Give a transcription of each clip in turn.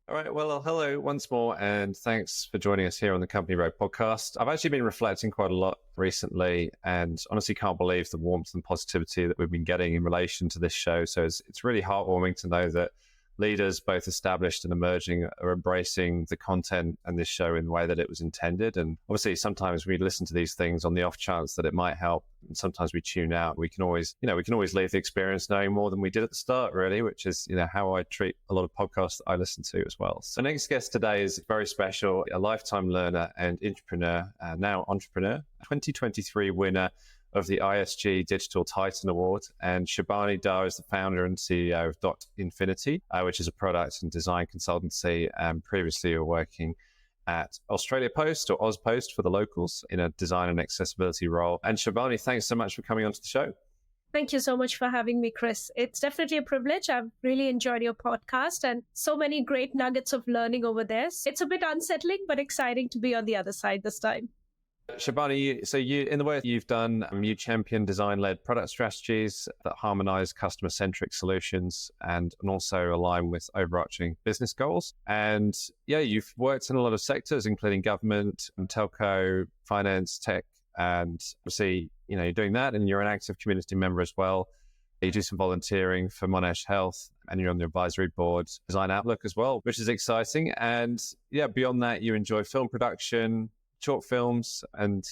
All right. Well, hello once more, and thanks for joining us here on the Company Road podcast. I've actually been reflecting quite a lot recently, and honestly can't believe the warmth and positivity that we've been getting in relation to this show. So it's really heartwarming to know that leaders, both established and emerging, are embracing the content and this show in the way that it was intended. And obviously, sometimes we listen to these things on the off chance that it might help, and sometimes we tune out. We can always leave the experience knowing more than we did at the start, really, which is, how I treat a lot of podcasts that I listen to as well. So, next guest today is very special, a lifetime learner and intrapreneur, now entrepreneur, 2023 winner of the ISG Digital Titan Award. And Sharbani Dhar is the founder and CEO of DotInfinity, which is a product and design consultancy. Previously, you were working at Australia Post, or AusPost for the locals, in a design and accessibility role. And Sharbani, thanks so much for coming onto the show. Thank you so much for having me, Chris. It's definitely a privilege. I've really enjoyed your podcast and so many great nuggets of learning over there. It's a bit unsettling, but exciting to be on the other side this time. Sharbani, you in the work you've done, you champion design-led product strategies that harmonize customer-centric solutions and also align with overarching business goals. And you've worked in a lot of sectors, including government, telco, finance, tech, and obviously, you're doing that, and you're an active community member as well. You do some volunteering for Monash Health, and you're on the advisory board, Design Outlook as well, which is exciting. And beyond that, you enjoy film production, short films, and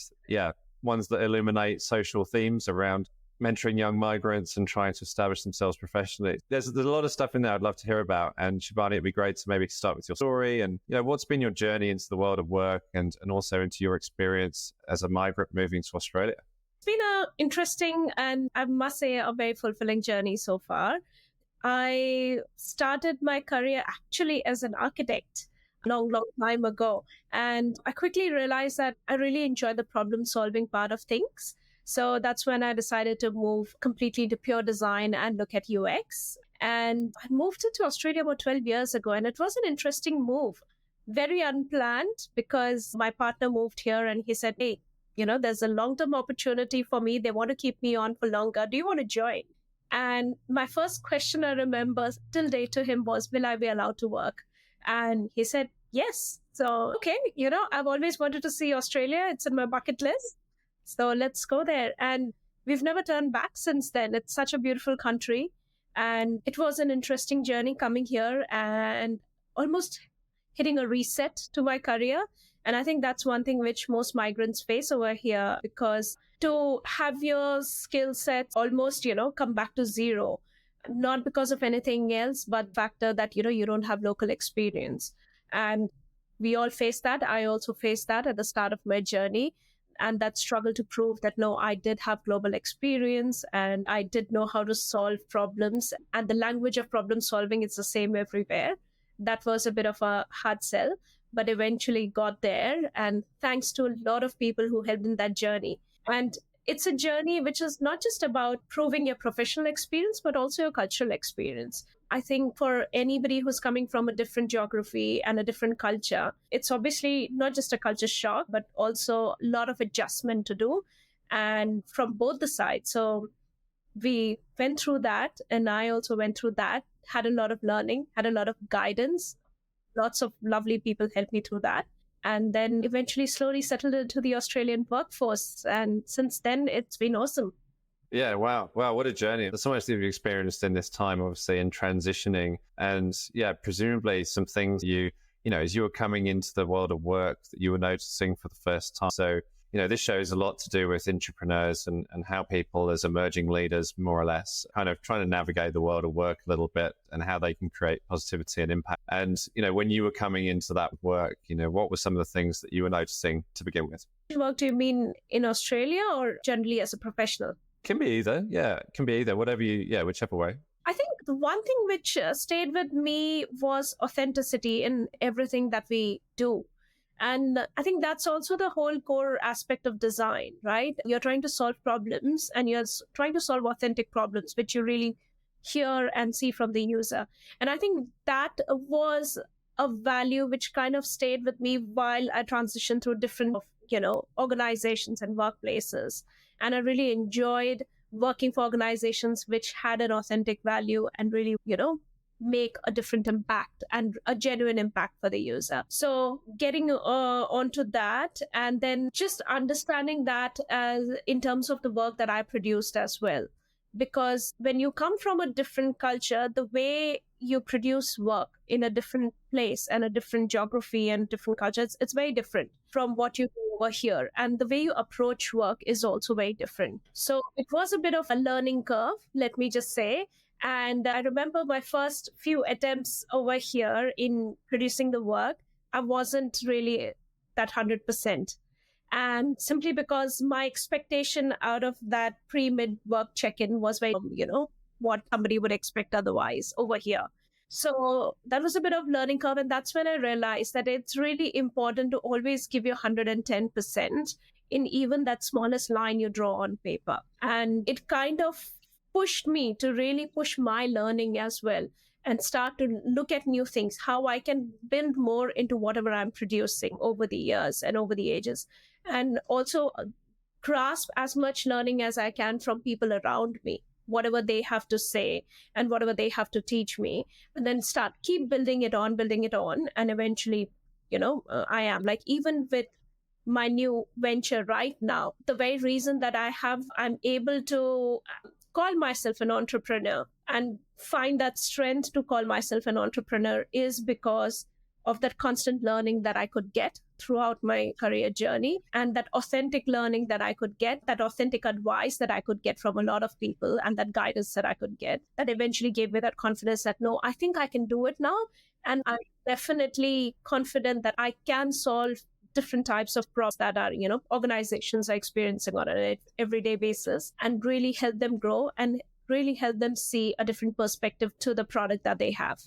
ones that illuminate social themes around mentoring young migrants and trying to establish themselves professionally. There's a lot of stuff in there I'd love to hear about. And Sharbani, it'd be great to maybe start with your story and, what's been your journey into the world of work and also into your experience as a migrant moving to Australia. It's been an interesting and I must say a very fulfilling journey so far. I started my career actually as an architect long time ago. And I quickly realized that I really enjoy the problem solving part of things. So that's when I decided to move completely into pure design and look at UX. And I moved into Australia about 12 years ago. And it was an interesting move, very unplanned, because my partner moved here and he said, hey, there's a long-term opportunity for me. They want to keep me on for longer. Do you want to join? And my first question I remember till date to him was, will I be allowed to work? And he said, yes. So, okay, I've always wanted to see Australia. It's in my bucket list. So let's go there. And we've never turned back since then. It's such a beautiful country. And it was an interesting journey coming here and almost hitting a reset to my career. And I think that's one thing which most migrants face over here, because to have your skill set almost, come back to zero, not because of anything else, but the factor that, you don't have local experience. And we all face that. I also faced that at the start of my journey. And that struggle to prove that, no, I did have global experience and I did know how to solve problems. And the language of problem solving is the same everywhere. That was a bit of a hard sell, but eventually got there. And thanks to a lot of people who helped in that journey. And it's a journey which is not just about proving your professional experience, but also your cultural experience. I think for anybody who's coming from a different geography and a different culture, it's obviously not just a culture shock, but also a lot of adjustment to do, and from both the sides. So we went through that, and I also went through that, had a lot of learning, had a lot of guidance. Lots of lovely people helped me through that. And then eventually slowly settled into the Australian workforce. And since then, it's been awesome. Yeah, wow. What a journey. There's so much that you've experienced in this time, obviously, in transitioning. And presumably some things as you were coming into the world of work that you were noticing for the first time. So, this shows a lot to do with intrapreneurs and how people as emerging leaders, more or less, kind of trying to navigate the world of work a little bit and how they can create positivity and impact. And, when you were coming into that work, what were some of the things that you were noticing to begin with? Work, do you mean in Australia or generally as a professional? Can be either. Yeah, it can be either. Whichever way. I think the one thing which stayed with me was authenticity in everything that we do. And I think that's also the whole core aspect of design, right? You're trying to solve problems and you're trying to solve authentic problems, which you really hear and see from the user. And I think that was a value which kind of stayed with me while I transitioned through different, organizations and workplaces. And I really enjoyed working for organizations which had an authentic value and really, make a different impact and a genuine impact for the user. So getting onto that, and then just understanding that as in terms of the work that I produced as well. Because when you come from a different culture, the way you produce work in a different place and a different geography and different culture, it's very different from what you do over here. And the way you approach work is also very different. So it was a bit of a learning curve, let me just say. And I remember my first few attempts over here in producing the work, I wasn't really that 100%. And simply because my expectation out of that pre-mid work check-in was very, what somebody would expect otherwise over here. So that was a bit of learning curve. And that's when I realized that it's really important to always give you 110% in even that smallest line you draw on paper. And it kind of pushed me to really push my learning as well and start to look at new things, how I can build more into whatever I'm producing over the years and over the ages. And also grasp as much learning as I can from people around me, whatever they have to say and whatever they have to teach me, and then keep building it on. And eventually, I am like, even with my new venture right now, the very reason that I'm able to call myself an entrepreneur and find that strength to call myself an entrepreneur is because of that constant learning that I could get throughout my career journey, and that authentic learning that I could get, that authentic advice that I could get from a lot of people, and that guidance that I could get, that eventually gave me that confidence that, no, I think I can do it now. And I'm definitely confident that I can solve different types of problems that are, organizations are experiencing on an everyday basis, and really help them grow and really help them see a different perspective to the product that they have.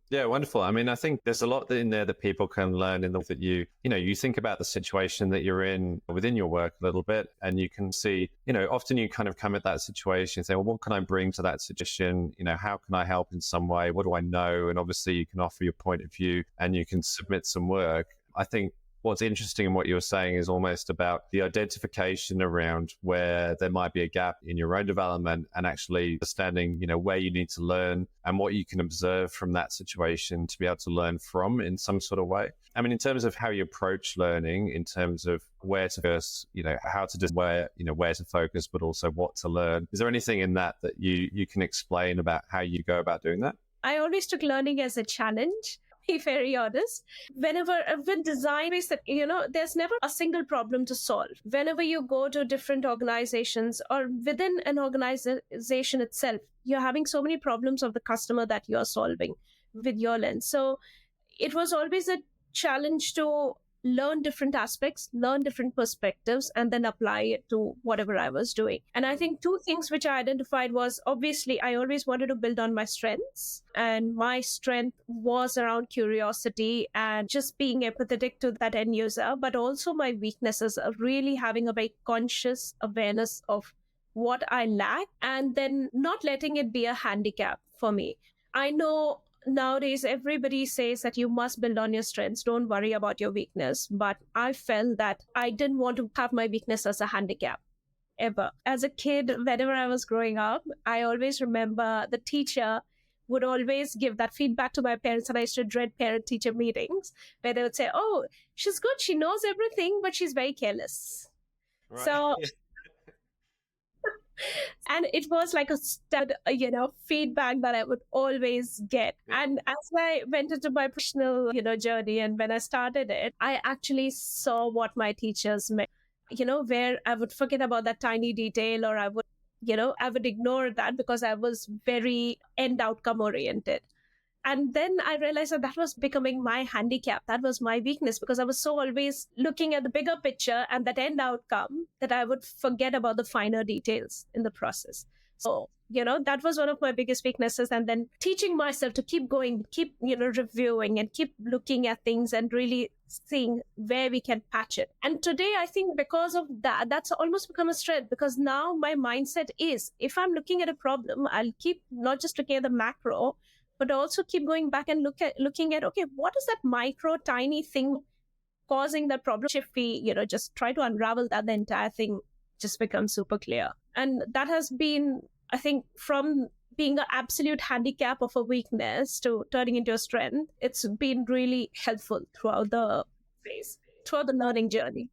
Yeah, wonderful. I mean, I think there's a lot in there that people can learn in the that you think about the situation that you're in within your work a little bit, and you can see, often you kind of come at that situation and say, well, what can I bring to that situation? How can I help in some way? What do I know? And obviously you can offer your point of view and you can submit some work. I think what's interesting in what you were saying is almost about the identification around where there might be a gap in your own development, and actually understanding, where you need to learn and what you can observe from that situation to be able to learn from in some sort of way. I mean, in terms of how you approach learning, in terms of where to first, how to just where to focus, but also what to learn. Is there anything in that you can explain about how you go about doing that? I always took learning as a challenge. Be very honest. Whenever with design, there's never a single problem to solve. Whenever you go to different organizations or within an organization itself, you're having so many problems of the customer that you're solving with your lens. So it was always a challenge to learn different aspects, learn different perspectives, and then apply it to whatever I was doing. And I think two things which I identified was, obviously, I always wanted to build on my strengths. And my strength was around curiosity and just being empathetic to that end user, but also my weaknesses of really having a very conscious awareness of what I lack, and then not letting it be a handicap for me. I know nowadays everybody says that you must build on your strengths, don't worry about your weakness, but I felt that I didn't want to have my weakness as a handicap ever. As a kid, whenever I was growing up, I always remember the teacher would always give that feedback to my parents, and I used to dread parent-teacher meetings where they would say, oh, she's good, she knows everything, but she's very careless. Right. So and it was like a stud, feedback that I would always get. And as I went into my professional, journey, and when I started it, I actually saw what my teachers meant, where I would forget about that tiny detail, or I would ignore that because I was very end outcome oriented. And then I realized that was becoming my handicap. That was my weakness, because I was so always looking at the bigger picture and that end outcome that I would forget about the finer details in the process. So, that was one of my biggest weaknesses. And then teaching myself to keep going, keep, reviewing and keep looking at things and really seeing where we can patch it. And today, I think because of that, that's almost become a strength, because now my mindset is, if I'm looking at a problem, I'll keep not just looking at the macro, but also keep going back and looking at, okay, what is that micro tiny thing causing that problem? If we, just try to unravel that, the entire thing just becomes super clear. And that has been, I think, from being an absolute handicap of a weakness to turning into a strength, it's been really helpful throughout the phase, throughout the learning journey.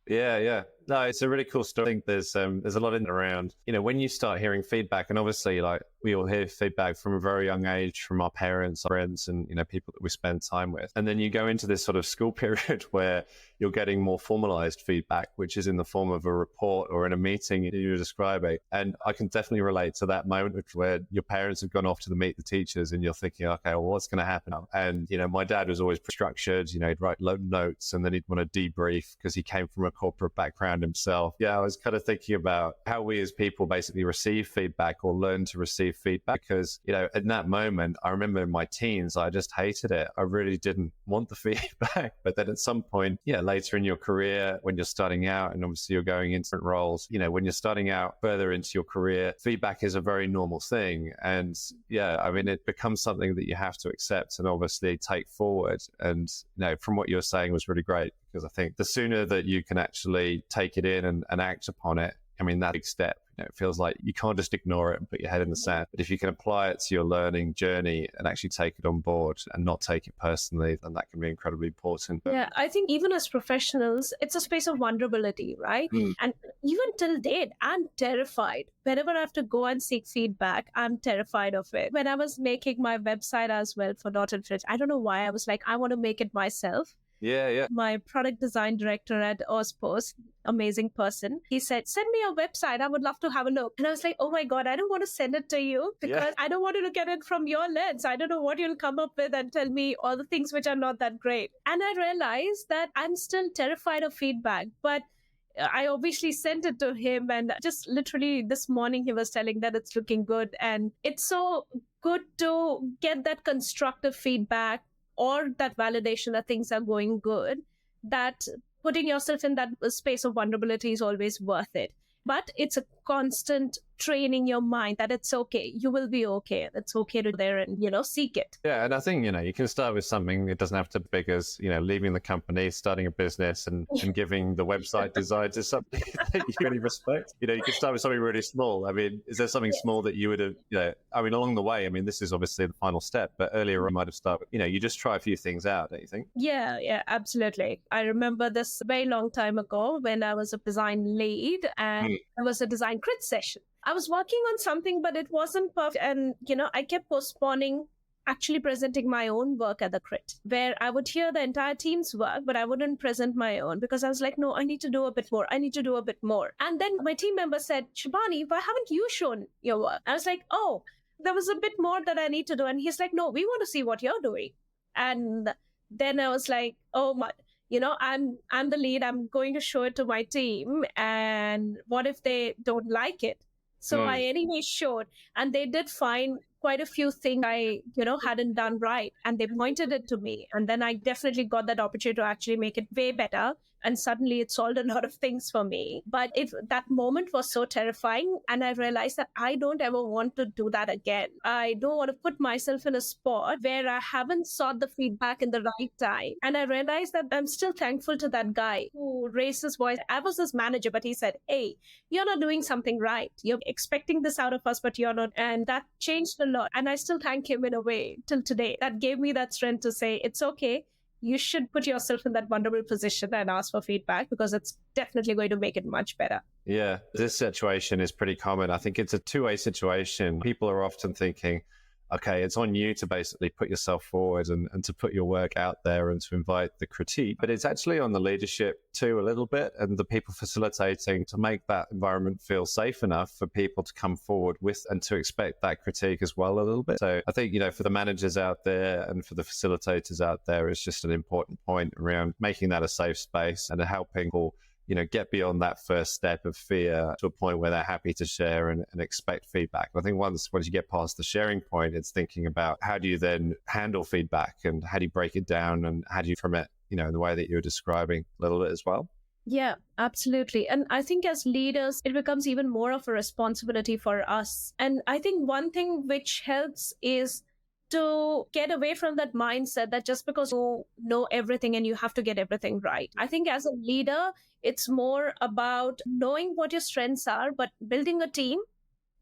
Yeah, yeah. No, it's a really cool story. I think there's a lot in and around, when you start hearing feedback, and obviously like we all hear feedback from a very young age from our parents, our friends, and, people that we spend time with. And then you go into this sort of school period where you're getting more formalized feedback, which is in the form of a report or in a meeting you're describing. And I can definitely relate to that moment where your parents have gone off to meet the teachers and you're thinking, okay, well, what's going to happen now? And, my dad was always structured, he'd write notes and then he'd want to debrief because he came from a corporate background himself. Yeah, I was kind of thinking about how we as people basically receive feedback or learn to receive feedback because, in that moment, I remember in my teens, I just hated it. I really didn't want the feedback. But then at some point, later in your career, when you're starting out and obviously you're going into different roles, when you're starting out further into your career, feedback is a very normal thing. And it becomes something that you have to accept and obviously take forward. And, from what you were saying was really great because I think the sooner that you can actually take it in and act upon it, that big step. It feels like you can't just ignore it and put your head in the sand. But if you can apply it to your learning journey and actually take it on board and not take it personally, then that can be incredibly important. Yeah, I think even as professionals, it's a space of vulnerability, right? And even till date, I'm terrified. Whenever I have to go and seek feedback, I'm terrified of it. When I was making my website as well for DotInfinity, I don't know why I was like, I want to make it myself. Yeah. My product design director at Ospos, amazing person, he said, send me your website. I would love to have a look. And I was like, oh my God, I don't want to send it to you because I don't want to look at it from your lens. I don't know what you'll come up with and tell me all the things which are not that great. And I realized that I'm still terrified of feedback, but I obviously sent it to him, and just literally this morning he was telling that it's looking good. And it's so good to get that constructive feedback or that validation that things are going good, that putting yourself in that space of vulnerability is always worth it. But it's a constant training your mind that it's okay. You will be okay. It's okay to there and, seek it. Yeah. And I think, you can start with something. It doesn't have to be big as, leaving the company, starting a business and giving the website design to something that you really respect. You can start with something really small. Is there something small that you would have, along the way, this is obviously the final step, but earlier I might have started, you just try a few things out, don't you think? Yeah, absolutely. I remember this a very long time ago when I was a design lead and there was a design crit session. I was working on something, but it wasn't perfect. And, I kept postponing actually presenting my own work at the crit, where I would hear the entire team's work, but I wouldn't present my own because I was like, no, I need to do a bit more. And then my team member said, Sharbani, why haven't you shown your work? I was like, oh, there was a bit more that I need to do. And he's like, no, we want to see what you're doing. And then I was like, oh my, I'm the lead. I'm going to show it to my team. And what if they don't like it? So I anyway showed, and they did find quite a few things I, hadn't done right. And they pointed it to me. And then I definitely got that opportunity to actually make it way better. And suddenly it solved a lot of things for me. But that moment was so terrifying. And I realized that I don't ever want to do that again. I don't want to put myself in a spot where I haven't sought the feedback in the right time. And I realized that I'm still thankful to that guy who raised his voice. I was his manager, but he said, hey, you're not doing something right. You're expecting this out of us, but you're not. And that changed a lot. And I still thank him in a way till today. That gave me that strength to say, it's okay. You should put yourself in that vulnerable position and ask for feedback because it's definitely going to make it much better. Yeah, this situation is pretty common. I think it's a two-way situation. People are often thinking, okay, it's on you to basically put yourself forward and to put your work out there and to invite the critique. But it's actually on the leadership too, a little bit, and the people facilitating to make that environment feel safe enough for people to come forward with and to expect that critique as well a little bit. So I think, for the managers out there and for the facilitators out there, it's just an important point around making that a safe space and helping people get beyond that first step of fear to a point where they're happy to share and expect feedback. I think once you get past the sharing point, it's thinking about how do you then handle feedback and how do you break it down and how do you from it, in the way that you're describing a little bit as well. Yeah, absolutely. And I think as leaders, it becomes even more of a responsibility for us. And I think one thing which helps is to get away from that mindset that just because you know everything and you have to get everything right. I think as a leader, it's more about knowing what your strengths are, but building a team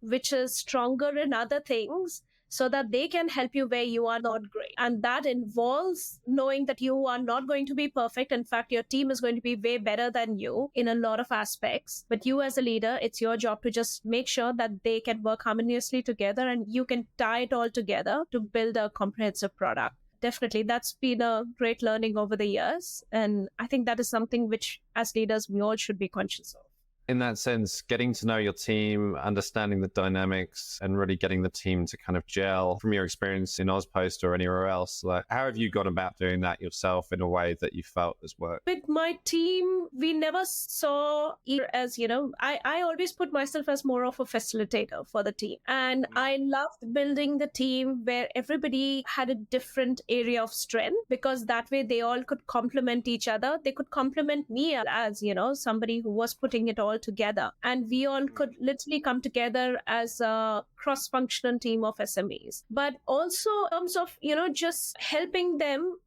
which is stronger in other things, so that they can help you where you are not great. And that involves knowing that you are not going to be perfect. In fact, your team is going to be way better than you in a lot of aspects. But you as a leader, it's your job to just make sure that they can work harmoniously together and you can tie it all together to build a comprehensive product. Definitely, that's been a great learning over the years. And I think that is something which, as leaders, we all should be conscious of. In that sense, getting to know your team, understanding the dynamics, and really getting the team to kind of gel from your experience in Ozpost or anywhere else, like, how have you gone about doing that yourself in a way that you felt has worked? With my team, we never saw either as, I always put myself as more of a facilitator for the team. And I loved building the team where everybody had a different area of strength, because that way they all could complement each other. They could complement me as, somebody who was putting it all together. And we all could literally come together as a cross-functional team of SMEs. But also in terms of, just helping them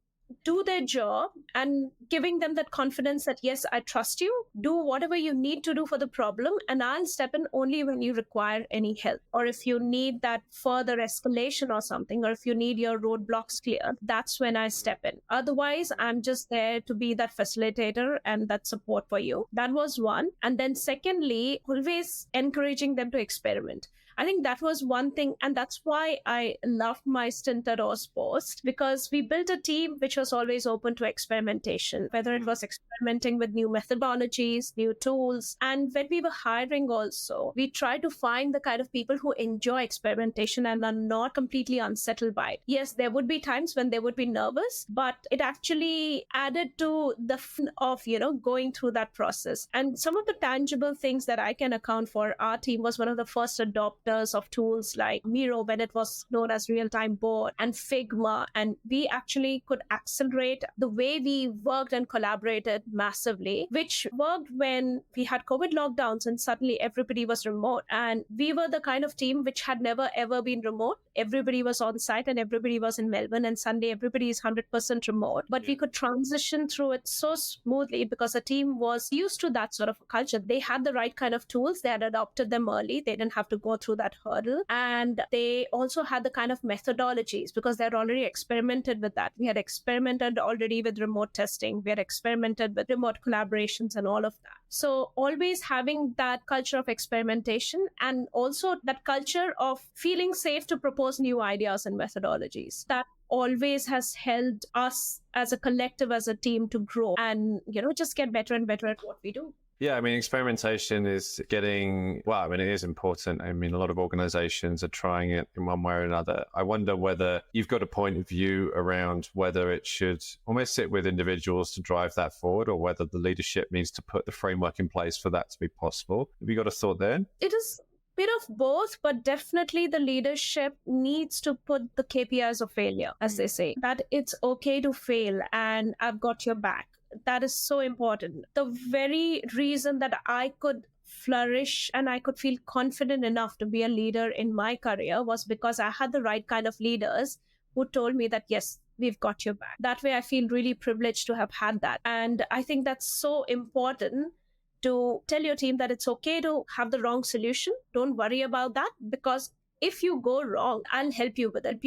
do their job and giving them that confidence that, yes, I trust you, do whatever you need to do for the problem, and I'll step in only when you require any help. Or if you need that further escalation or something, or if you need your roadblocks cleared, that's when I step in. Otherwise, I'm just there to be that facilitator and that support for you. That was one. And then secondly, always encouraging them to experiment. I think that was one thing, and that's why I loved my stint at Ozpost, because we built a team which was always open to experimentation, whether it was experimenting with new methodologies, new tools. And when we were hiring also, we tried to find the kind of people who enjoy experimentation and are not completely unsettled by it. Yes, there would be times when they would be nervous, but it actually added to the fun of, going through that process. And some of the tangible things that I can account for, our team was one of the first adopters of tools like Miro when it was known as real-time board, and Figma. And we actually could accelerate the way we worked and collaborated massively, which worked when we had COVID lockdowns and suddenly everybody was remote. And we were the kind of team which had never ever been remote. Everybody was on site and everybody was in Melbourne, and Sunday everybody is 100% remote. But we could transition through it so smoothly because the team was used to that sort of culture. They had the right kind of tools. They had adopted them early. They didn't have to go through that hurdle. And they also had the kind of methodologies because they had already experimented with that. We had experimented already with remote testing. We had experimented with remote collaborations and all of that. So always having that culture of experimentation, and also that culture of feeling safe to propose new ideas and methodologies. That always has helped us as a collective, as a team, to grow and, just get better and better at what we do. Yeah, experimentation is it is important. A lot of organizations are trying it in one way or another. I wonder whether you've got a point of view around whether it should almost sit with individuals to drive that forward, or whether the leadership needs to put the framework in place for that to be possible. Have you got a thought there? It is bit of both, but definitely the leadership needs to put the KPIs of failure, as they say, that it's okay to fail and I've got your back. That is so important. The very reason that I could flourish and I could feel confident enough to be a leader in my career was because I had the right kind of leaders who told me that, yes, we've got your back. That way I feel really privileged to have had that. And I think that's so important, to tell your team that it's okay to have the wrong solution. Don't worry about that, because if you go wrong, I'll help you with it.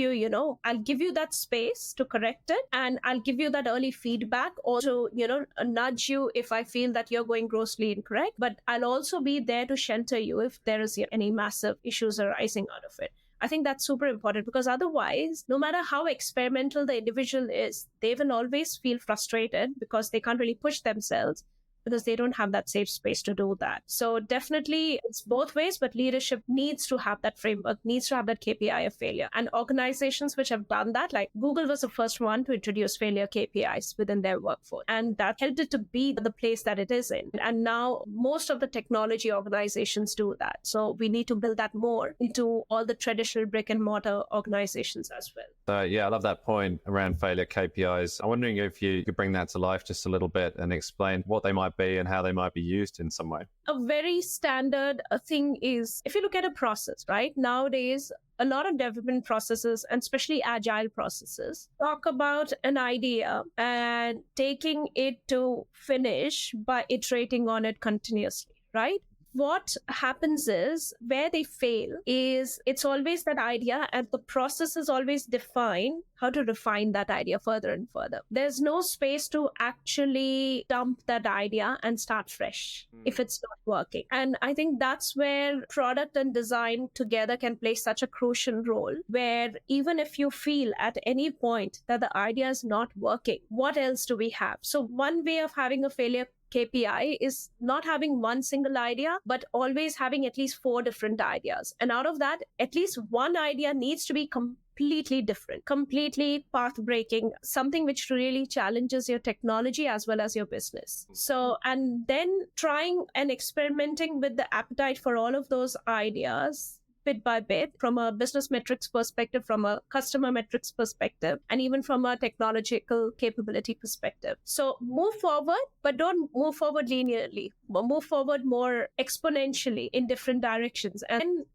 I'll give you that space to correct it, and I'll give you that early feedback, also, nudge you if I feel that you're going grossly incorrect. But I'll also be there to shelter you if there is any massive issues arising out of it. I think that's super important, because otherwise, no matter how experimental the individual is, they will always feel frustrated because they can't really push themselves, because they don't have that safe space to do that. So definitely it's both ways, but leadership needs to have that framework, needs to have that KPI of failure. And organizations which have done that, like Google was the first one to introduce failure KPIs within their workforce. And that helped it to be the place that it is in. And now most of the technology organizations do that. So we need to build that more into all the traditional brick and mortar organizations as well. I love that point around failure KPIs. I'm wondering if you could bring that to life just a little bit and explain what they might be and how they might be used in some way. A very standard thing is, if you look at a process, right? Nowadays, a lot of development processes, and especially agile processes, talk about an idea and taking it to finish by iterating on it continuously, right? what happens is where they fail is it's always that idea, and the process is always defined how to refine that idea further and further. There's no space to actually dump that idea and start fresh if it's not working. And I think that's where product and design together can play such a crucial role, where even if you feel at any point that the idea is not working, what else do we have? So one way of having a failure KPI is not having one single idea, but always having at least 4 different ideas. And out of that, at least one idea needs to be completely different, completely path breaking, something which really challenges your technology as well as your business. So, and then trying and experimenting with the appetite for all of those ideas bit by bit, from a business metrics perspective, from a customer metrics perspective, and even from a technological capability perspective. So move forward, but don't move forward linearly. Move forward more exponentially in different directions. And,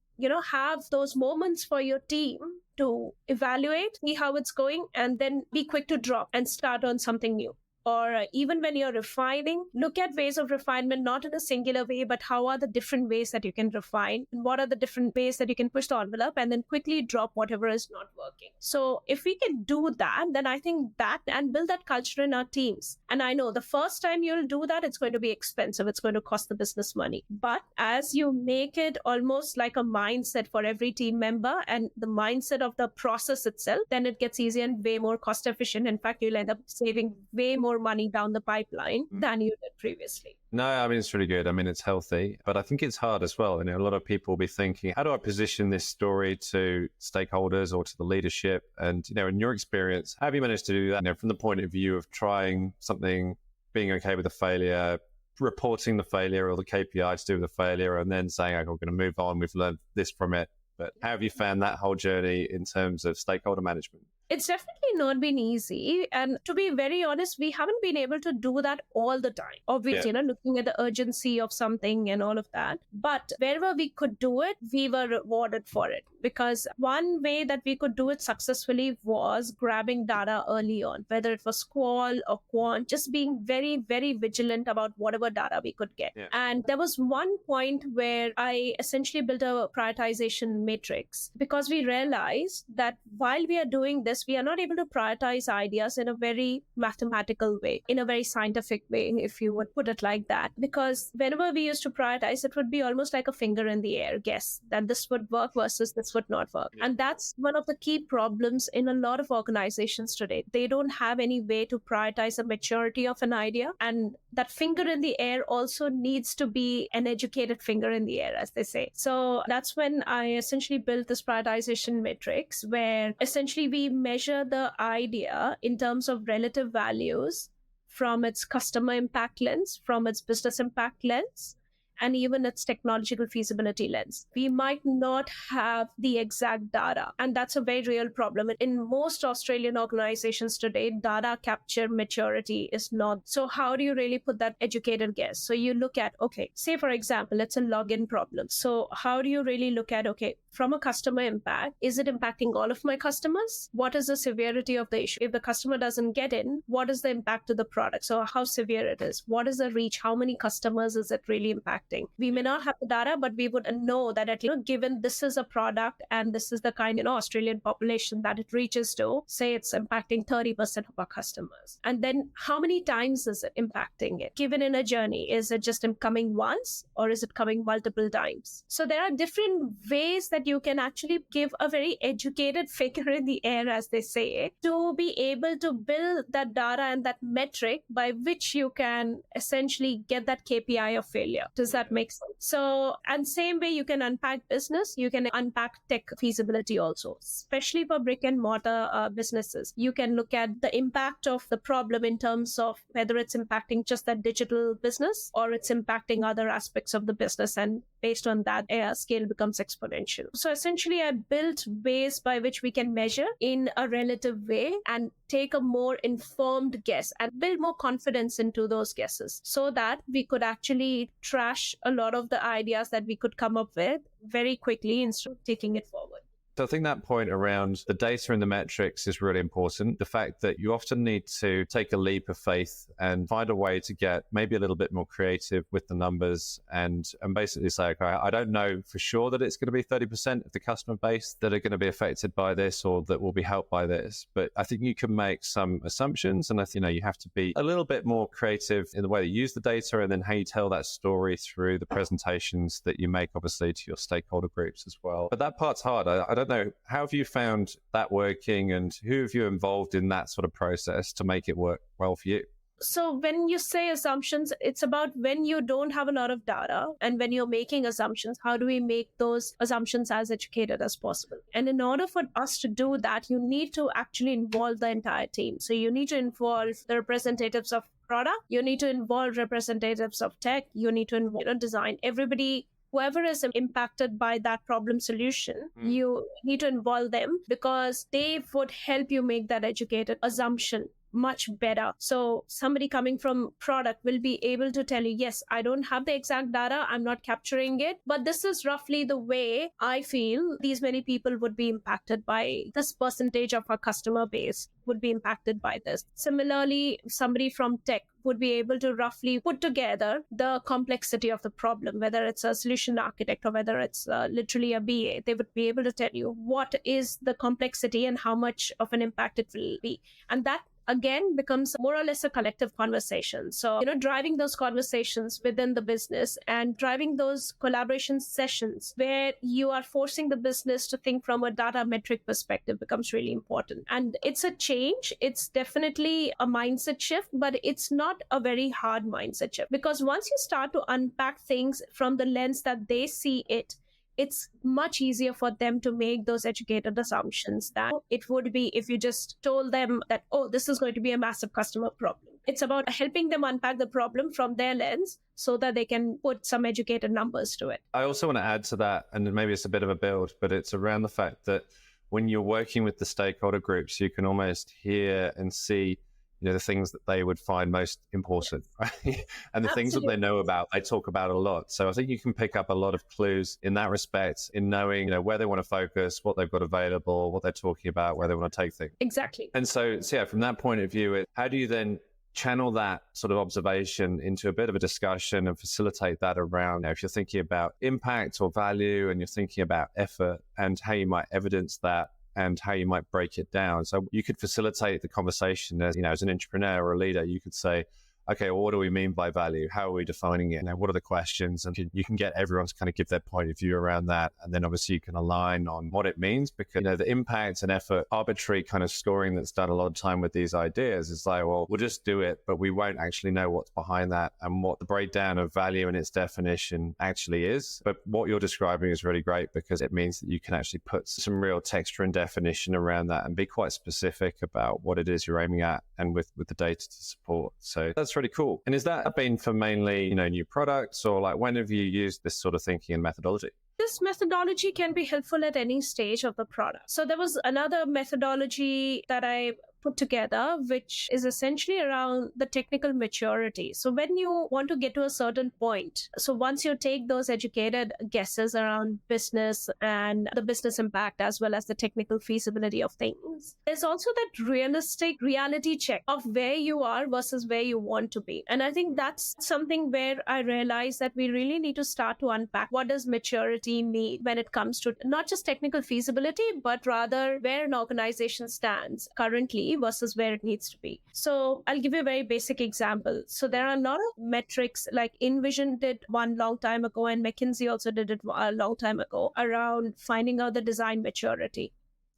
have those moments for your team to evaluate, see how it's going, and then be quick to drop and start on something new. Or even when you're refining, look at ways of refinement, not in a singular way, but how are the different ways that you can refine, and what are the different ways that you can push the envelope and then quickly drop whatever is not working. So if we can do that, then I think that, and build that culture in our teams. And I know the first time you'll do that, it's going to be expensive. It's going to cost the business money. But as you make it almost like a mindset for every team member and the mindset of the process itself, then it gets easier and way more cost efficient. In fact, you'll end up saving way more money down the pipeline than you did previously. No, I mean, it's really good. I mean, it's healthy, but I think it's hard as well. A lot of people will be thinking, how do I position this story to stakeholders or to the leadership? And, in your experience, how have you managed to do that, from the point of view of trying something, being okay with the failure, reporting the failure or the KPIs to do with the failure, and then saying, okay, we're going to move on, we've learned this from it. But how have you found that whole journey in terms of stakeholder management? It's definitely not been easy. And to be very honest, we haven't been able to do that all the time. Obviously, looking at the urgency of something and all of that. But wherever we could do it, we were rewarded for it. Because one way that we could do it successfully was grabbing data early on, whether it was qual or quant, just being very, very vigilant about whatever data we could get. Yeah. And there was one point where I essentially built a prioritization matrix, because we realized that while we are doing this, we are not able to prioritize ideas in a very mathematical way, in a very scientific way, if you would put it like that. Because whenever we used to prioritize, it would be almost like a finger in the air guess that this would work versus this would not work. Yeah. And that's one of the key problems in a lot of organizations today. They don't have any way to prioritize the maturity of an idea. And that finger in the air also needs to be an educated finger in the air, as they say. So that's when I essentially built this prioritization matrix, where essentially we measure the idea in terms of relative values from its customer impact lens, from its business impact lens, and even its technological feasibility lens. We might not have the exact data, and that's a very real problem. In most Australian organizations today, data capture maturity is not. So how do you really put that educated guess? So you look at, okay, say for example, it's a login problem. So how do you really look at, okay, from a customer impact, is it impacting all of my customers? What is the severity of the issue? If the customer doesn't get in, what is the impact to the product? So how severe it is? What is the reach? How many customers is it really impacting? We may not have the data, but we would know that given this is a product and this is the kind Australian population that it reaches to, say it's impacting 30% of our customers. And then how many times is it impacting it? Given in a journey, is it just coming once or is it coming multiple times? So there are different ways that you can actually give a very educated finger in the air, as they say, to be able to build that data and that metric by which you can essentially get that KPI of failure. Does that make sense? So, and same way you can unpack business, you can unpack tech feasibility also, especially for brick and mortar businesses. You can look at the impact of the problem in terms of whether it's impacting just that digital business or it's impacting other aspects of the business. And based on that, scale becomes exponential. So essentially, I built ways by which we can measure in a relative way and take a more informed guess and build more confidence into those guesses so that we could actually trash a lot of the ideas that we could come up with very quickly instead of taking it forward. So I think that point around the data and the metrics is really important. The fact that you often need to take a leap of faith and find a way to get maybe a little bit more creative with the numbers and basically say, okay, I don't know for sure that it's going to be 30% of the customer base that are going to be affected by this or that will be helped by this. But I think you can make some assumptions, and I think you have to be a little bit more creative in the way that you use the data and then how you tell that story through the presentations that you make, obviously, to your stakeholder groups as well. But that part's hard. I don't know, how have you found that working and who have you involved in that sort of process to make it work well for you? So when you say assumptions, it's about when you don't have a lot of data and when you're making assumptions, how do we make those assumptions as educated as possible? And in order for us to do that, you need to actually involve the entire team. So you need to involve the representatives of product, you need to involve representatives of tech, you need to involve design, everybody. Whoever is impacted by that problem solution, you need to involve them because they would help you make that educated assumption much better. So somebody coming from product will be able to tell you, yes, I don't have the exact data, I'm not capturing it, but this is roughly the way I feel these many people would be impacted by this percentage of our customer base would be impacted by this. Similarly, somebody from tech would be able to roughly put together the complexity of the problem, whether it's a solution architect or whether it's literally a BA. They would be able to tell you what is the complexity and how much of an impact it will be. And that again becomes more or less a collective conversation. So, driving those conversations within the business and driving those collaboration sessions where you are forcing the business to think from a data metric perspective becomes really important. And it's a change. It's definitely a mindset shift, but it's not a very hard mindset shift because once you start to unpack things from the lens that they see it, it's much easier for them to make those educated assumptions than it would be if you just told them that, oh, this is going to be a massive customer problem. It's about helping them unpack the problem from their lens so that they can put some educated numbers to it. I also want to add to that, and maybe it's a bit of a build, but it's around the fact that when you're working with the stakeholder groups, you can almost hear and see the things that they would find most important, right? And the things that they know about, they talk about a lot. So I think you can pick up a lot of clues in that respect in knowing, where they want to focus, what they've got available, what they're talking about, where they want to take things. Exactly. And so yeah, from that point of view, how do you then channel that sort of observation into a bit of a discussion and facilitate that around, if you're thinking about impact or value and you're thinking about effort and how you might evidence that and how you might break it down. So you could facilitate the conversation as, as an entrepreneur or a leader, you could say, okay, well, what do we mean by value? How are we defining it? What are the questions? And you can get everyone to kind of give their point of view around that. And then obviously you can align on what it means because, the impact and effort, arbitrary kind of scoring that's done a lot of time with these ideas is like, well, we'll just do it, but we won't actually know what's behind that and what the breakdown of value and its definition actually is. But what you're describing is really great because it means that you can actually put some real texture and definition around that and be quite specific about what it is you're aiming at and with the data to support. So that's really cool. And is that been for mainly, new products or like when have you used this sort of thinking and methodology? This methodology can be helpful at any stage of the product. So there was another methodology that I put together, which is essentially around the technical maturity. So when you want to get to a certain point, so once you take those educated guesses around business and the business impact, as well as the technical feasibility of things, there's also that realistic reality check of where you are versus where you want to be. And I think that's something where I realized that we really need to start to unpack what does maturity mean when it comes to not just technical feasibility, but rather where an organization stands currently versus where it needs to be. So I'll give you a very basic example. So there are a lot of metrics like InVision did one long time ago and McKinsey also did it a long time ago around finding out the design maturity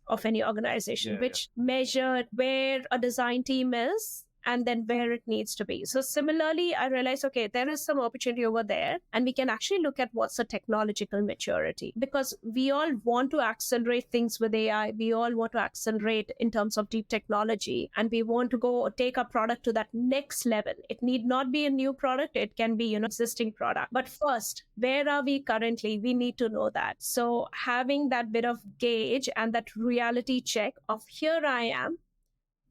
of any organization, which measured where a design team is and then where it needs to be. So similarly, I realized, okay, there is some opportunity over there and we can actually look at what's the technological maturity because we all want to accelerate things with AI. We all want to accelerate in terms of deep technology and we want to go take our product to that next level. It need not be a new product. It can be, existing product. But first, where are we currently? We need to know that. So having that bit of gauge and that reality check of here I am,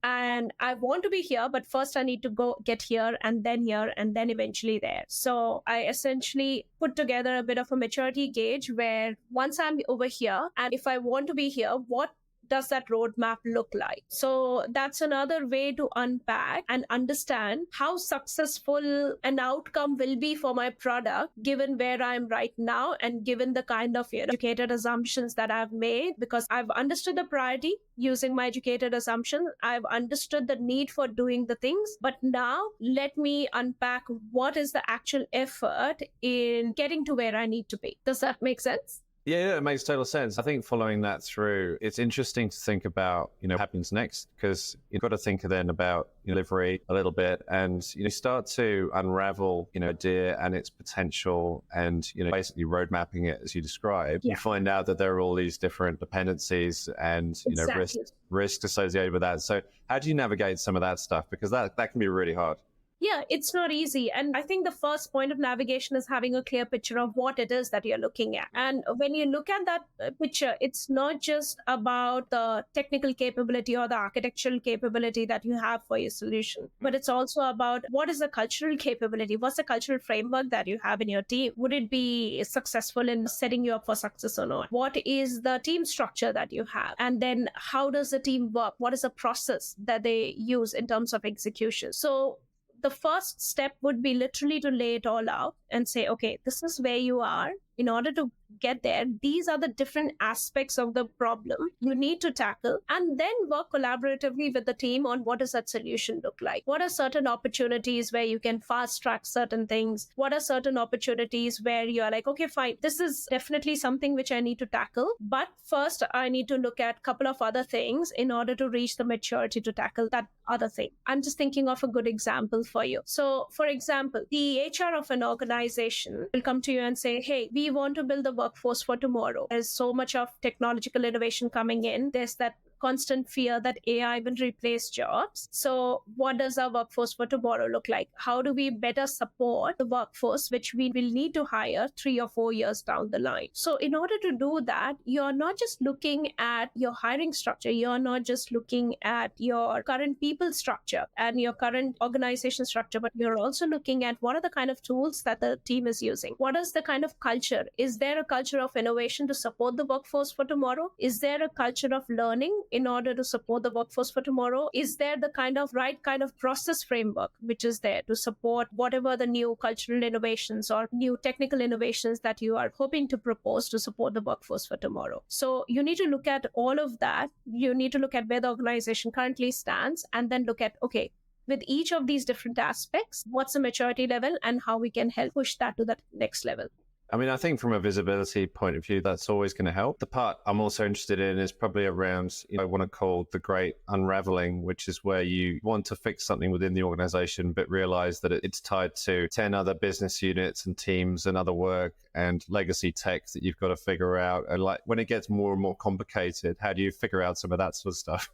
and I want to be here, but first I need to go get here and then eventually there. So I essentially put together a bit of a maturity gauge where once I'm over here, and if I want to be here, what does that roadmap look like? So that's another way to unpack and understand how successful an outcome will be for my product, given where I'm right now and given the kind of educated assumptions that I've made, because I've understood the priority using my educated assumption. I've understood the need for doing the things, but now let me unpack what is the actual effort in getting to where I need to be. Does that make sense? Yeah, it makes total sense. I think following that through, it's interesting to think about, what happens next, because you've got to think then about delivery a little bit and, start to unravel, idea and its potential and, basically road mapping it as you described. Yeah. You find out that there are all these different dependencies and, exactly. risks associated with that. So how do you navigate some of that stuff? Because that can be really hard. Yeah, it's not easy. And I think the first point of navigation is having a clear picture of what it is that you're looking at. And when you look at that picture, it's not just about the technical capability or the architectural capability that you have for your solution, but it's also about what is the cultural capability? What's the cultural framework that you have in your team? Would it be successful in setting you up for success or not? What is the team structure that you have? And then how does the team work? What is the process that they use in terms of execution? So the first step would be literally to lay it all out and say, okay, this is where you are. In order to get there, these are the different aspects of the problem you need to tackle, and then work collaboratively with the team on what does that solution look like. What are certain opportunities where you can fast track certain things? What are certain opportunities where you're like, okay, fine, this is definitely something which I need to tackle, but first I need to look at a couple of other things in order to reach the maturity to tackle that other thing. I'm just thinking of a good example for you. So for example, the HR of an organization will come to you and say, hey, we want to build the workforce for tomorrow. There's so much of technological innovation coming in. There's that constant fear that AI will replace jobs. So what does our workforce for tomorrow look like? How do we better support the workforce, which we will need to hire 3 or 4 years down the line? So in order to do that, you're not just looking at your hiring structure. You're not just looking at your current people structure and your current organization structure, but you're also looking at what are the kind of tools that the team is using. What is the kind of culture? Is there a culture of innovation to support the workforce for tomorrow? Is there a culture of learning in order to support the workforce for tomorrow? Is there the right kind of process framework which is there to support whatever the new cultural innovations or new technical innovations that you are hoping to propose to support the workforce for tomorrow? So you need to look at all of that. You need to look at where the organization currently stands and then look at, okay, with each of these different aspects, what's the maturity level and how we can help push that to that next level. I mean, I think from a visibility point of view, that's always going to help. The part I'm also interested in is probably around, I want to call the great unraveling, which is where you want to fix something within the organization, but realize that it's tied to 10 other business units and teams and other work and legacy tech that you've got to figure out. And like when it gets more and more complicated, how do you figure out some of that sort of stuff?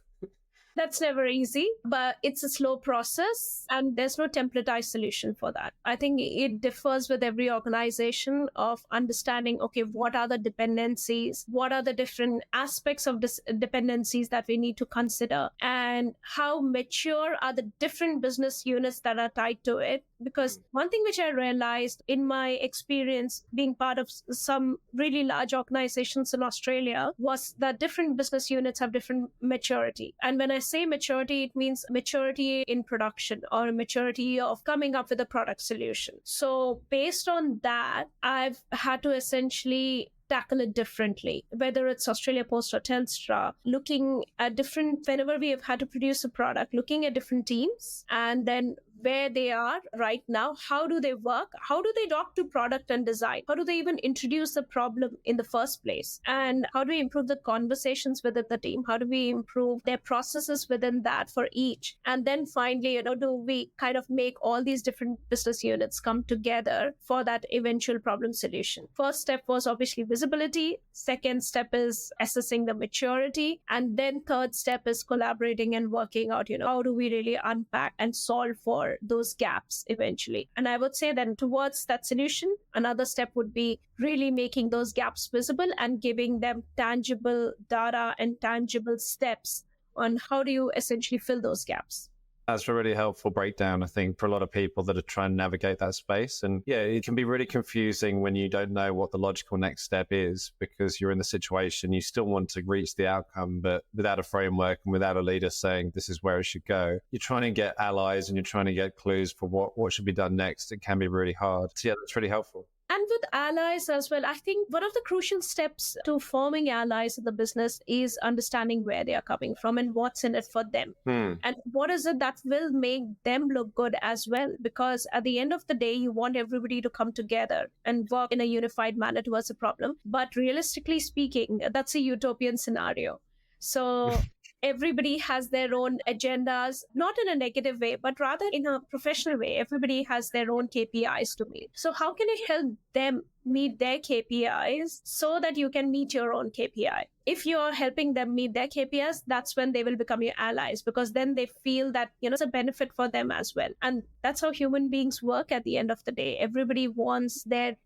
That's never easy, but it's a slow process and there's no templatized solution for that. I think it differs with every organization of understanding, okay, what are the dependencies? What are the different aspects of dependencies that we need to consider? And how mature are the different business units that are tied to it? Because one thing which I realized in my experience being part of some really large organizations in Australia was that different business units have different maturity. And when I say maturity, it means maturity in production or maturity of coming up with a product solution. So based on that, I've had to essentially tackle it differently, whether it's Australia Post or Telstra, looking at different, whenever we have had to produce a product, looking at different teams and then where they are right now, how do they work, how do they talk to product and design, how do they even introduce the problem in the first place, and how do we improve the conversations within the team, how do we improve their processes within that for each, and then finally, do we kind of make all these different business units come together for that eventual problem solution. First step was obviously visibility, second step is assessing the maturity, and then third step is collaborating and working out, how do we really unpack and solve for those gaps eventually. And I would say then towards that solution, another step would be really making those gaps visible and giving them tangible data and tangible steps on how do you essentially fill those gaps. That's a really helpful breakdown, I think, for a lot of people that are trying to navigate that space. And yeah, it can be really confusing when you don't know what the logical next step is because you're in the situation, you still want to reach the outcome, but without a framework and without a leader saying this is where it should go. You're trying to get allies and you're trying to get clues for what should be done next. It can be really hard. So yeah, that's really helpful. And with allies as well, I think one of the crucial steps to forming allies in the business is understanding where they are coming from and what's in it for them. And what is it that will make them look good as well? Because at the end of the day, you want everybody to come together and work in a unified manner towards a problem. But realistically speaking, that's a utopian scenario. So everybody has their own agendas, not in a negative way, but rather in a professional way. Everybody has their own KPIs to meet. So how can you help them meet their KPIs so that you can meet your own KPI? If you're helping them meet their KPIs, that's when they will become your allies, because then they feel that, it's a benefit for them as well. And that's how human beings work at the end of the day. Everybody wants their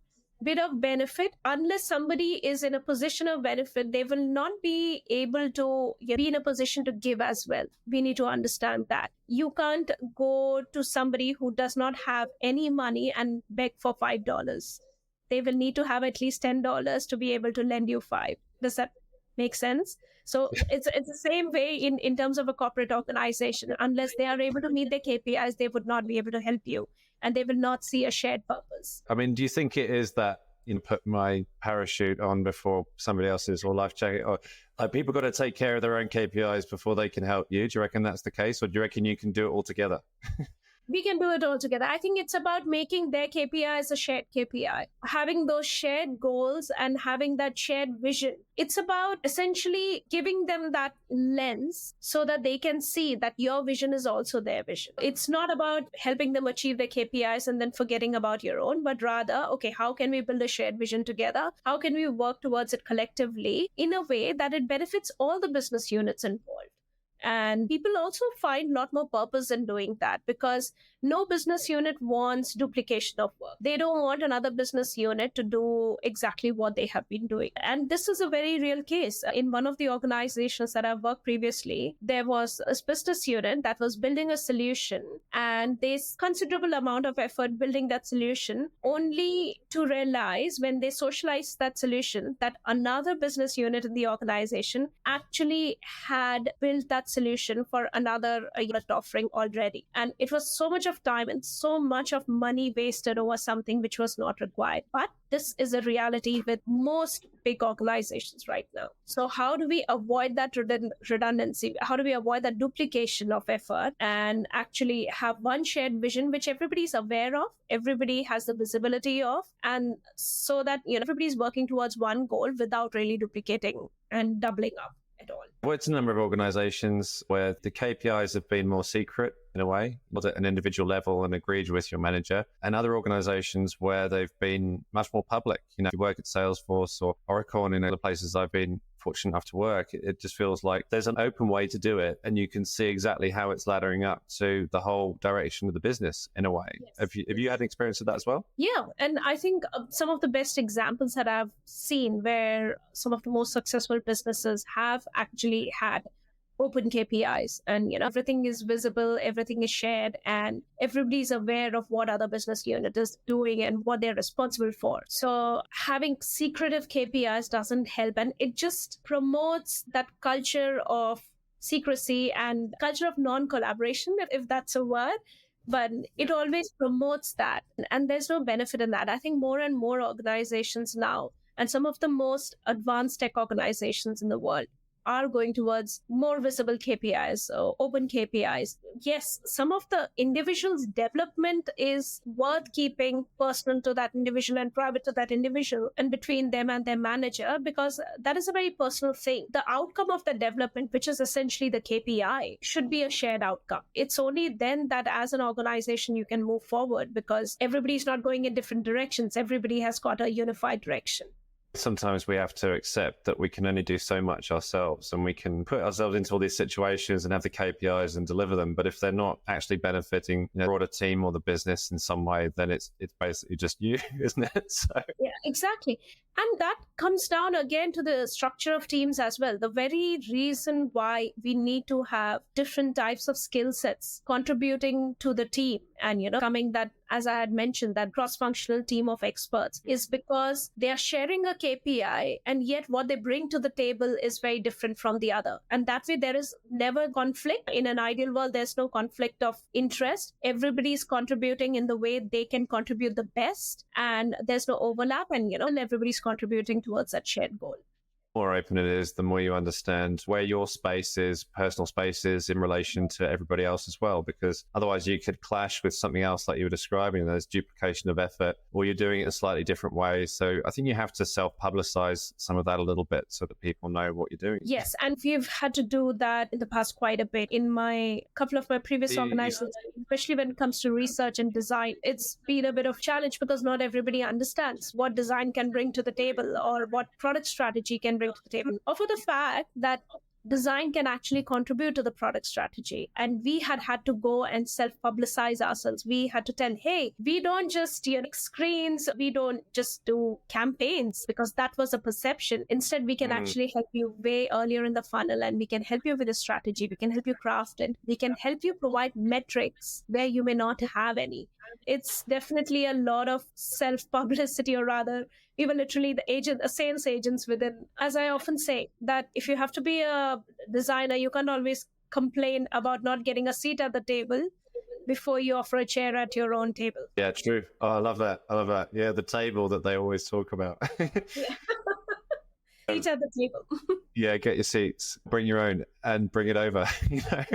bit of benefit. Unless somebody is in a position of benefit, they will not be able to be in a position to give as well. We need to understand that. You can't go to somebody who does not have any money and beg for $5. They will need to have at least $10 to be able to lend you $5. Does that make sense? So it's the same way in terms of a corporate organization. Unless they are able to meet their KPIs, they would not be able to help you. And they will not see a shared purpose. I mean, do you think it is that, put my parachute on before somebody else's or life jacket, or like people got to take care of their own KPIs before they can help you? Do you reckon that's the case? Or do you reckon you can do it all together? We can do it all together. I think it's about making their KPI as a shared KPI, having those shared goals and having that shared vision. It's about essentially giving them that lens so that they can see that your vision is also their vision. It's not about helping them achieve their KPIs and then forgetting about your own, but rather, okay, how can we build a shared vision together? How can we work towards it collectively in a way that it benefits all the business units involved? And people also find a lot more purpose in doing that, because no business unit wants duplication of work. They don't want another business unit to do exactly what they have been doing. And this is a very real case. In one of the organizations that I've worked previously, there was a business unit that was building a solution, and there's considerable amount of effort building that solution, only to realize when they socialized that solution that another business unit in the organization actually had built that solution for another offering already. And it was so much of time and so much of money wasted over something which was not required. But this is a reality with most big organizations right now. So how do we avoid that redundancy? How do we avoid that duplication of effort and actually have one shared vision which everybody's aware of, everybody has the visibility of, and so that everybody's working towards one goal without really duplicating and doubling up at all. What's a number of organizations where the KPIs have been more secret in a way, was at an individual level and agreed with your manager, and other organizations where they've been much more public. You work at Salesforce or Oracle and in other places I've been fortunate enough to work, it just feels like there's an open way to do it and you can see exactly how it's laddering up to the whole direction of the business in a way. Yes. Have you had an experience of that as well? Yeah, and I think some of the best examples that I've seen where some of the most successful businesses have actually had open KPIs, and everything is visible, everything is shared, and everybody's aware of what other business unit is doing and what they're responsible for. So having secretive KPIs doesn't help, and it just promotes that culture of secrecy and culture of non-collaboration, if that's a word. But it always promotes that, and there's no benefit in that. I think more and more organizations now, and some of the most advanced tech organizations in the world, are going towards more visible KPIs, so open KPIs. Yes, some of the individual's development is worth keeping personal to that individual and private to that individual and between them and their manager, because that is a very personal thing. The outcome of the development, which is essentially the KPI, should be a shared outcome. It's only then that as an organization you can move forward, because everybody's not going in different directions. Everybody has got a unified direction. Sometimes we have to accept that we can only do so much ourselves, and we can put ourselves into all these situations and have the KPIs and deliver them. But if they're not actually benefiting the broader team or the business in some way, then it's basically just you, isn't it? So Yeah, exactly. And that comes down again to the structure of teams as well. The very reason why we need to have different types of skill sets contributing to the team and, coming that, as I had mentioned, that cross-functional team of experts is because they are sharing a KPI, and yet what they bring to the table is very different from the other. And that way there is never conflict. In an ideal world, there's no conflict of interest. Everybody's contributing in the way they can contribute the best, and there's no overlap, and, everybody's contributing towards that shared goal. The more open it is, the more you understand where your space is, personal space is in relation to everybody else as well, because otherwise you could clash with something else like you were describing. There's duplication of effort, or you're doing it a slightly different way. So I think you have to self-publicize some of that a little bit so that people know what you're doing. Yes, and we've had to do that in the past quite a bit. In my couple of my previous organizations, especially when it comes to research and design, it's been a bit of a challenge because not everybody understands what design can bring to the table or what product strategy can bring to the table, or for the fact that design can actually contribute to the product strategy. And we had to go and self-publicize ourselves. We had to tell, hey, we don't just screens, we don't just do campaigns, because that was a perception. Instead, we can actually help you way earlier in the funnel, and we can help you with a strategy. We can help you craft it. We can help you provide metrics where you may not have any. It's definitely a lot of self-publicity, or rather, we were literally the sales agents within. As I often say, that if you have to be a designer, you can't always complain about not getting a seat at the table before you offer a chair at your own table. Yeah, true. Oh, I love that. Yeah, the table that they always talk about. Yeah. Seat at the table. Yeah, get your seats, bring your own, and bring it over. Yeah.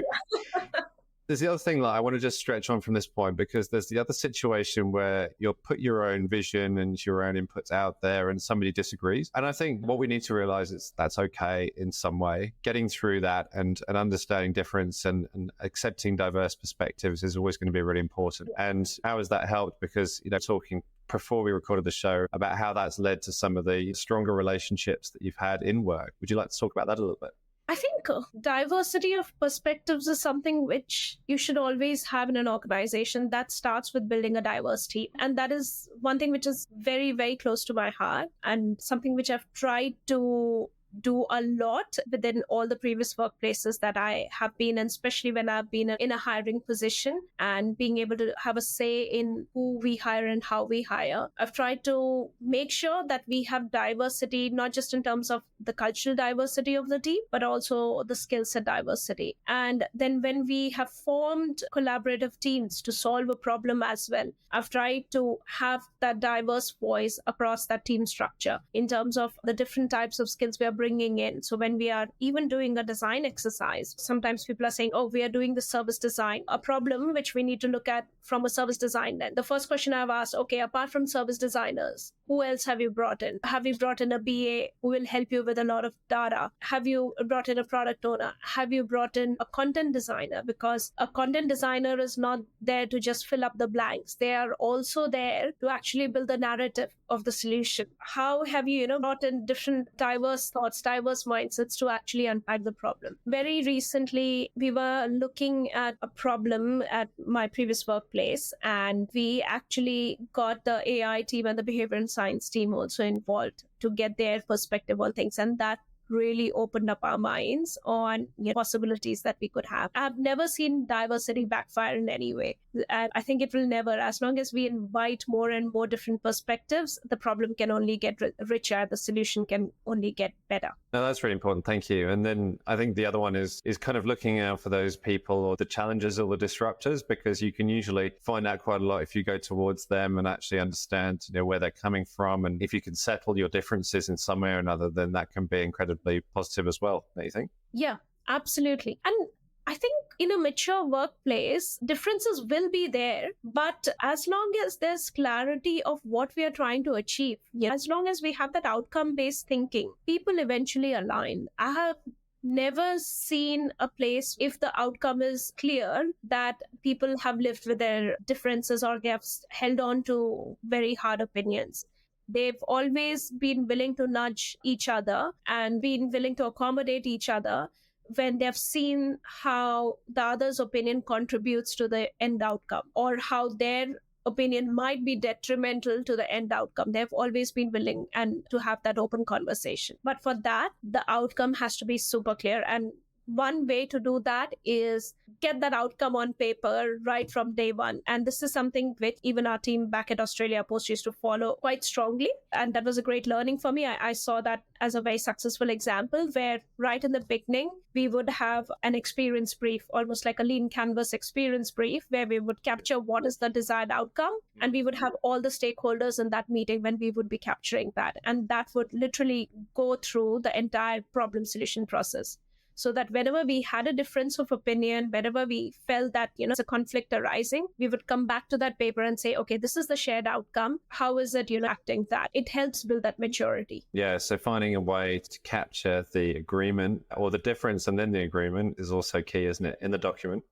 There's the other thing that I want to just stretch on from this point, because there's the other situation where you'll put your own vision and your own inputs out there and somebody disagrees. And I think what we need to realize is that's okay in some way. Getting through that and understanding difference and accepting diverse perspectives is always going to be really important. And how has that helped? Because, talking before we recorded the show about how that's led to some of the stronger relationships that you've had in work. Would you like to talk about that a little bit? I think diversity of perspectives is something which you should always have in an organization. That starts with building a diverse team. And that is one thing which is very, very close to my heart, and something which I've tried to do a lot within all the previous workplaces that I have been in, especially when I've been in a hiring position and being able to have a say in who we hire and how we hire. I've tried to make sure that we have diversity, not just in terms of the cultural diversity of the team, but also the skill set diversity. And then when we have formed collaborative teams to solve a problem as well, I've tried to have that diverse voice across that team structure in terms of the different types of skills we are bringing in. So when we are even doing a design exercise, sometimes people are saying, oh, we are doing the service design, a problem which we need to look at from a service design lens. The first question I've asked, okay, apart from service designers, who else have you brought in? Have you brought in a BA who will help you with a lot of data? Have you brought in a product owner? Have you brought in a content designer? Because a content designer is not there to just fill up the blanks. They are also there to actually build the narrative of the solution. How have you, brought in different diverse thoughts, diverse mindsets to actually unpack the problem? Very recently, we were looking at a problem at my previous workplace, and we actually got the AI team and the behavior and science team also involved to get their perspective on things. And that really opened up our minds on possibilities that we could have. I've never seen diversity backfire in any way. And I think it will never. As long as we invite more and more different perspectives, the problem can only get richer. The solution can only get better. No, that's really important. Thank you. And then I think the other one is kind of looking out for those people or the challenges or the disruptors, because you can usually find out quite a lot if you go towards them and actually understand where they're coming from. And if you can settle your differences in some way or another, then that can be incredibly positive as well, don't you think? Yeah, absolutely. And I think in a mature workplace, differences will be there, but as long as there's clarity of what we are trying to achieve, as long as we have that outcome-based thinking, people eventually align. I have never seen a place, if the outcome is clear, that people have lived with their differences or they have held on to very hard opinions. They've always been willing to nudge each other and been willing to accommodate each other when they've seen how the other's opinion contributes to the end outcome, or how their opinion might be detrimental to the end outcome. They've always been willing and to have that open conversation. But for that, the outcome has to be super clear. And one way to do that is get that outcome on paper right from day one. And this is something which even our team back at Australia Post used to follow quite strongly. And that was a great learning for me. I saw that as a very successful example where right in the beginning, we would have an experience brief, almost like a lean canvas experience brief, where we would capture what is the desired outcome. And we would have all the stakeholders in that meeting when we would be capturing that. And that would literally go through the entire problem solution process. So that whenever we had a difference of opinion, whenever we felt that, it's a conflict arising, we would come back to that paper and say, okay, this is the shared outcome. How is it, acting that? It helps build that maturity. Yeah. So finding a way to capture the agreement or the difference and then the agreement is also key, isn't it, in the document?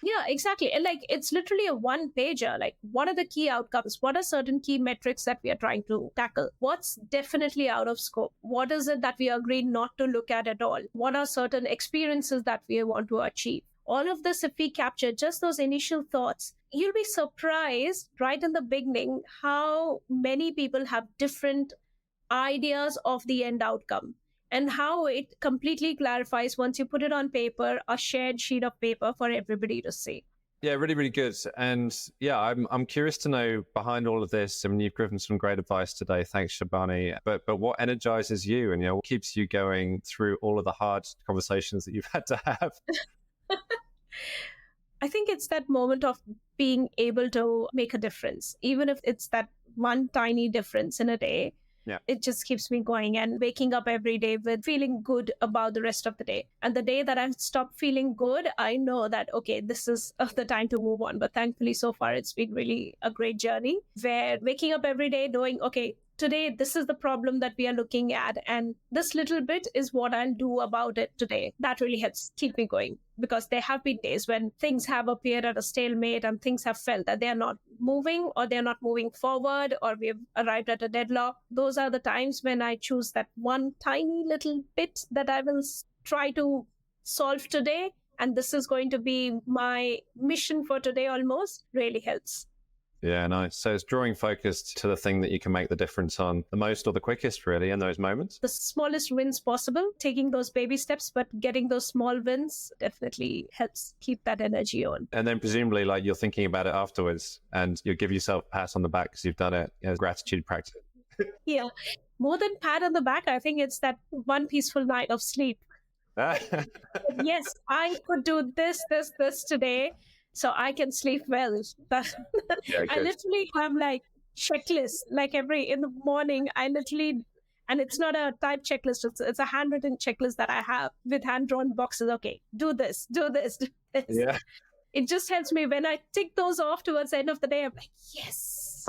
Yeah, exactly. And it's literally a one pager. What are the key outcomes? What are certain key metrics that we are trying to tackle? What's definitely out of scope? What is it that we agreed not to look at all? What are certain experiences that we want to achieve? All of this, if we capture just those initial thoughts, you'll be surprised right in the beginning how many people have different ideas of the end outcome, and how it completely clarifies once you put it on paper, a shared sheet of paper for everybody to see. Yeah, really, really good. And yeah, I'm curious to know behind all of this. I mean, you've given some great advice today. Thanks, Sharbani. But what energizes you and what keeps you going through all of the hard conversations that you've had to have? I think it's that moment of being able to make a difference, even if it's that one tiny difference in a day. Yeah. It just keeps me going and waking up every day with feeling good about the rest of the day. And the day that I stop feeling good, I know that, okay, this is the time to move on. But thankfully, so far, it's been really a great journey where waking up every day knowing, okay, today, this is the problem that we are looking at. And this little bit is what I'll do about it today. That really helps keep me going, because there have been days when things have appeared at a stalemate and things have felt that they are not moving, or they're not moving forward, or we've arrived at a deadlock. Those are the times when I choose that one tiny little bit that I will try to solve today. And this is going to be my mission for today almost. Really helps. Yeah, nice. So it's drawing focus to the thing that you can make the difference on the most or the quickest, really, in those moments. The smallest wins possible, taking those baby steps, but getting those small wins definitely helps keep that energy on. And then presumably, you're thinking about it afterwards and you give yourself a pat on the back because you've done it, gratitude practice. Yeah. More than pat on the back, I think it's that one peaceful night of sleep. Yes, I could do this today, so I can sleep well. Yeah, I literally have checklists, in the morning, I literally, and it's not a type checklist, it's a handwritten checklist that I have with hand-drawn boxes. Okay, do this, do this, do this. Yeah. It just helps me when I tick those off towards the end of the day. I'm like, yes.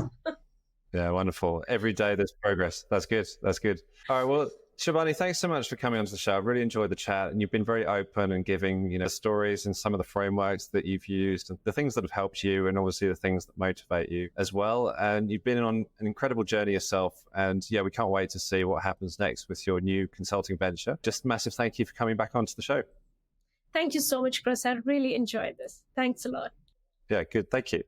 Yeah, wonderful. Every day there's progress. That's good. That's good. All right, well, Sharbani, thanks so much for coming onto the show. I've really enjoyed the chat, and you've been very open and giving, stories and some of the frameworks that you've used, and the things that have helped you, and obviously the things that motivate you as well. And you've been on an incredible journey yourself. And yeah, we can't wait to see what happens next with your new consulting venture. Just a massive thank you for coming back onto the show. Thank you so much, Chris. I really enjoyed this. Thanks a lot. Yeah, good. Thank you.